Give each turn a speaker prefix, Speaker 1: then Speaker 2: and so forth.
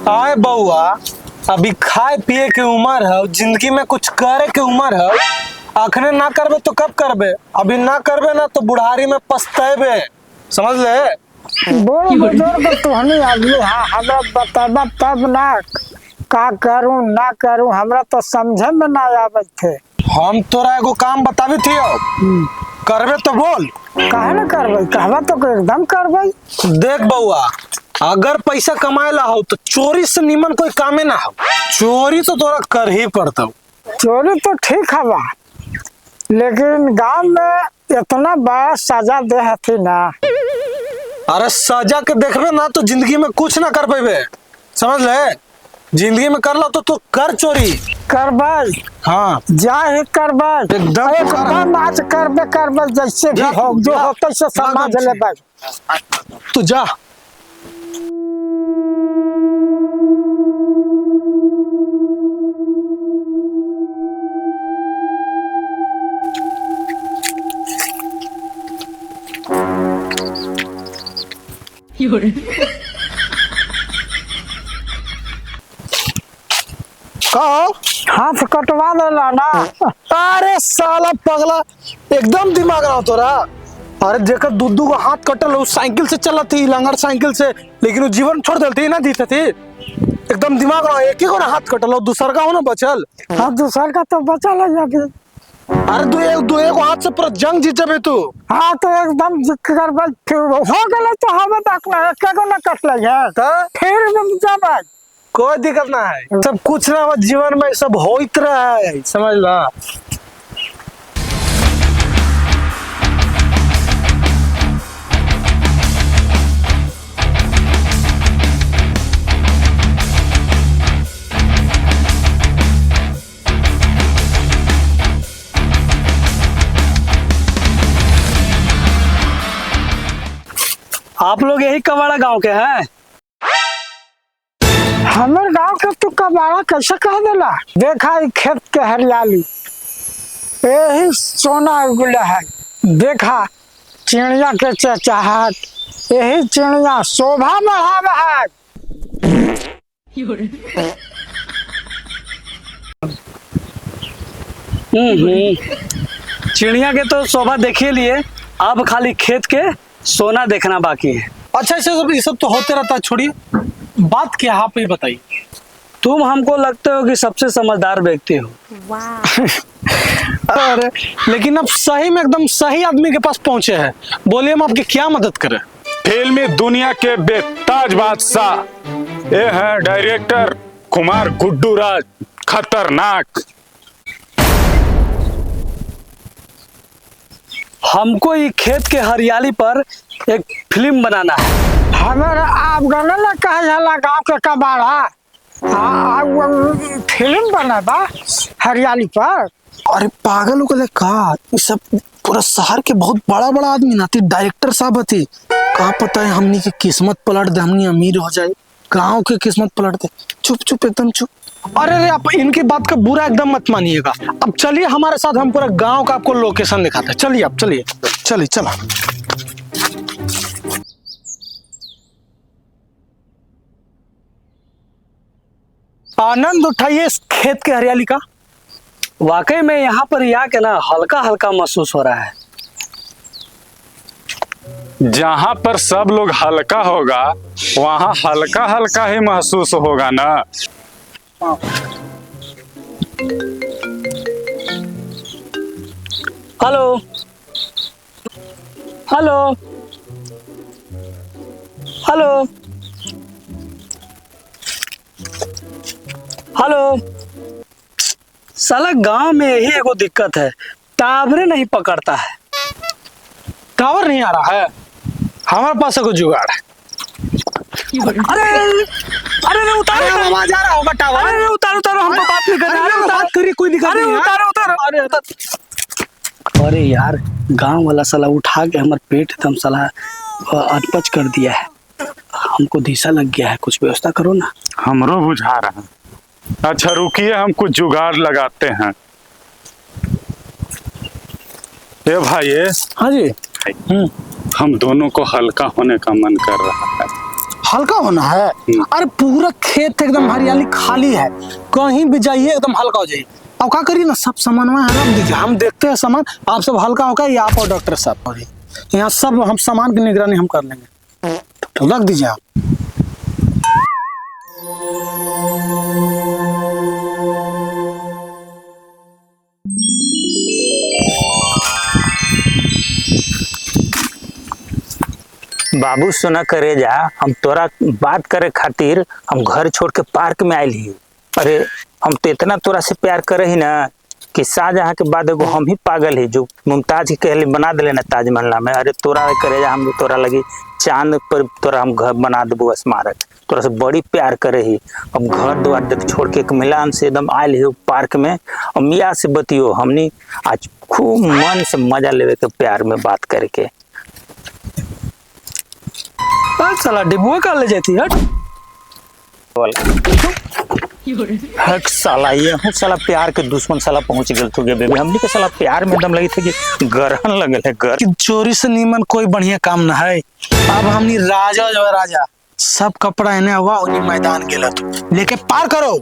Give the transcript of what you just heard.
Speaker 1: आए बउआ, अभी खाए पिए के उम्र है, जिंदगी में कुछ करे के उम्र है। आखने ना करबे तो कब करबे? अभी ना करबे ना तो बुढ़ारी में पछतेबे, समझ ले।
Speaker 2: बूढ़ बुजुर्ग तुहनी आदमी हाँ हमरा बताबा तब ना का करूं ना करूं, हमरा तो समझे में ना आवत थे।
Speaker 1: हम तोरा एगो काम बताबी थी, करबे तो बोल।
Speaker 2: काहे ना करबै, कहवा तो एकदम करबै।
Speaker 1: देख बउआ, अगर पैसा कमाए ला हो तो चोरी से निमन कोई कामे ना हो। चोरी तो तोरा कर ही पड़ता।
Speaker 2: चोरी तो ठीक हवा, लेकिन गांव में इतना बड़ा सजा दे हथी ना।
Speaker 1: अरे सजा के देखबे ना तो जिंदगी में कुछ ना कर पेबे, समझ ले। जिंदगी में कर लो तो तू कर चोरी।
Speaker 2: करबै,
Speaker 1: हाँ
Speaker 2: जाहे करबै, एकदम आज करबै जैसे भी हो, जो होते से समझ लेबै।
Speaker 1: तू जा। कहो
Speaker 2: हाथ कटवा देला ना।
Speaker 1: अरे साला पगला, एकदम दिमाग ना तोरा। अरे जेकर दूधू को हाथ कटल हो, साइकिल से चला थी, लंगड़ साइकिल से, लेकिन वो जीवन छोड़ देती ना दी थी। एकदम दिमाग ना, एक ही को ना हाथ कटल हो, दूसर का हो ना बचल।
Speaker 2: हाँ दूसर का तो बचल है अभी।
Speaker 1: अरे दो एक हाथ से पूरा जंग जीत जाबे तू।
Speaker 2: हाँ तो एकदम करबै, फिर हो गेले तो हमें देखना है, एकेगो ना कटले है
Speaker 1: तो
Speaker 2: फिर जाबै।
Speaker 1: कोई दिक्कत ना है, सब कुछ ना हो जीवन में, सब होइत रहा है, समझ ला। आप लोग यही कवाड़ा गांव के हैं?
Speaker 2: हमारे गांव के तू कबाड़ा कैसे कह देला? देखा ई खेत के हरियाली, यही सोना उगला है। देखा चिड़िया के चहचहाट, यही चिड़िया शोभा बढ़ावा है।
Speaker 3: चिड़िया के तो शोभा देखिए लिए, अब खाली खेत के सोना देखना बाकी है।
Speaker 1: अच्छा ये सब तो होते रहता है, छोड़िए बात क्या है, आप ही बताइए।
Speaker 3: तुम हमको लगते हो कि सबसे समझदार व्यक्ति हो।
Speaker 1: अरे लेकिन अब सही में एकदम सही आदमी के पास पहुंचे हैं, बोलिए हम आपकी क्या मदद करें।
Speaker 4: फिल्मी दुनिया के बेताज बादशाह ये है डायरेक्टर कुमार गुड्डू राज खतरनाक।
Speaker 3: हमको ये खेत के हरियाली पर एक फिल्म बनाना है।
Speaker 2: हमारे आप गाना ना कहे जाला गांव के कबाड़ा, फिल्म बना हरियाली पर।
Speaker 1: अरे पागल हो गए का, ये सब पूरा शहर के बहुत बड़ा बड़ा आदमी ना थी, डायरेक्टर साहब थी। कहा पता है हमनी की किस्मत पलट दे, हमनी अमीर हो जाए, गांव की किस्मत पलट दे। चुप चुप एकदम चुप। अरे आप इनकी बात का बुरा एकदम मत मानिएगा। अब चलिए हमारे साथ, हम पूरा गांव का आपको लोकेशन दिखाते हैं। चलिए आप चलिए चलिए चला। आनंद उठाइए इस खेत के हरियाली का।
Speaker 3: वाकई में यहाँ पर आके ना हल्का हल्का महसूस हो रहा है।
Speaker 4: जहाँ पर सब लोग हल्का होगा वहाँ हल्का हल्का ही महसूस होगा ना।
Speaker 3: Hello hello hello hello. साला गांव में यही एगो दिक्कत है, टावरे नहीं पकड़ता है।
Speaker 1: टावर नहीं आ रहा है, हमारे पास एगो जुगाड़ है।
Speaker 3: अरे अरे उतारो,
Speaker 1: आवाज आ रहा होगा टावर।
Speaker 3: अरे उतारो उतारो, हमको बात नहीं करना। अरे
Speaker 1: बात करिए, कोई दिक्कत
Speaker 3: अरे
Speaker 1: नहीं है।
Speaker 3: उतारो उतारो। अरे यार, गांव वाला साला उठा के हमारे पेट एकदम साला अटपच कर दिया है। हमको दिशा लग गया है, कुछ व्यवस्था करो ना।
Speaker 4: हमरो बुझा रहा है। अच्छा रुकिए, हम कुछ जुगाड़ लगाते हैं। ए भाई,
Speaker 1: हाँ जी।
Speaker 4: हम दोनों को हल्का होने का मन कर रहा है।
Speaker 1: हल्का होना है। अरे पूरा खेत एकदम हरियाली खाली है, कहीं भी जाइए एकदम हल्का हो जाइए। अब क्या करिए ना, सब सामान वहाँ रख दीजिए, हम देखते हैं सामान, आप सब हल्का होगा या आप और डॉक्टर साहब यहाँ सब हम सामान की निगरानी हम कर लेंगे, तो रख दीजिए आप।
Speaker 5: बाबू सुना करे जा, हम तोरा बात करे खातिर हम घर छोड़ के पार्क में आयल ही। अरे हम तो इतना तोरा से प्यार करे ही ना कि शाहजहां के बाद एगो हम ही पागल है जो मुमताज के कहले बना दिले ना ताजमहल में। अरे तोरा करे जा, हम तोरा लगी चांद पर तोरा हम घर बना देबो स्मारक, तोरा से बड़ी प्यार करे ही। अब घर द्वार दे छोड़ के एक मिलान से एकदम आयल ही पार्क में, और मियाँ से बतियो हमनी आज खूब मन से मजा लेवे के प्यार में बात करके।
Speaker 1: साला डिबुआ का ले जाती है।
Speaker 5: हक साला, ये हूँ साला प्यार के दुश्मन साला पहुंच गए थे बेबी। हमने के साला प्यार में दम लगी थे कि गरहन लगल है गर।
Speaker 1: कि चोरी से नीमन कोई बढ़िया काम ना है। अब हमनी राजा जो है राजा, सब कपड़ा इन्हें हुआ उन्हीं मैदान गेला, लेके पार करो।